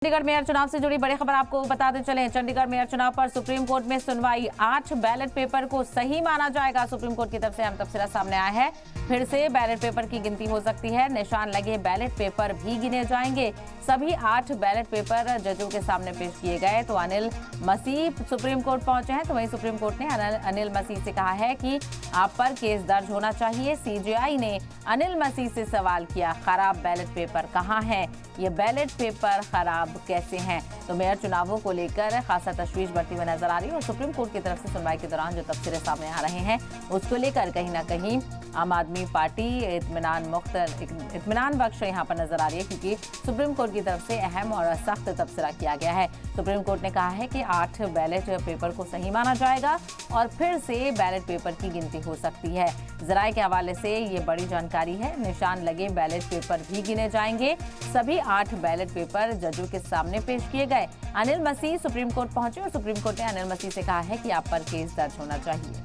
Chandigarh mayor चुनाव से जुड़ी बड़ी खबर आपको बताते चले। चंडीगढ़ मेयर चुनाव पर सुप्रीम कोर्ट में सुनवाई। 8 बैलेट पेपर को सही माना जाएगा। सुप्रीम कोर्ट की तरफ से अहम तफसीला सामने आया है। फिर से बैलेट पेपर की गिनती हो सकती है। निशान लगे बैलेट पेपर भी गिने जाएंगे। सभी 8 बैलेट पेपर जजों के सामने पेश किए गए तो अनिल मसीह सुप्रीम कोर्ट पहुंचे हैं। तो वहीं सुप्रीम कोर्ट ने अनिल मसीह से कहा है कि आप पर केस दर्ज होना चाहिए। सीजेआई ने अनिल मसीह से सवाल किया, खराब बैलेट पेपर कहाँ हैं? ये बैलेट पेपर खराब कैसे हैं? तो मेयर चुनावों को लेकर खासा तशवीश बढ़ती हुई नजर आ रही है और सुप्रीम कोर्ट की तरफ से सुनवाई के दौरान जो तफसीरें सामने आ रहे हैं उसको लेकर कहीं ना कहीं आम आदमी पार्टी इत्मीनान बख्श यहाँ पर नजर आ रही है, क्योंकि सुप्रीम कोर्ट की तरफ से अहम और सख्त तबसरा किया गया है। सुप्रीम कोर्ट ने कहा है कि 8 बैलेट पेपर को सही माना जाएगा और फिर से बैलेट पेपर की गिनती हो सकती है। जराये के हवाले से ये बड़ी जानकारी है। निशान लगे बैलेट पेपर भी गिने जाएंगे। सभी 8 बैलेट पेपर जजों के सामने पेश किए गए। अनिल मसीह सुप्रीम कोर्ट पहुंचे और सुप्रीम कोर्ट ने अनिल मसीह से कहा है कि आप पर केस दर्ज होना चाहिए।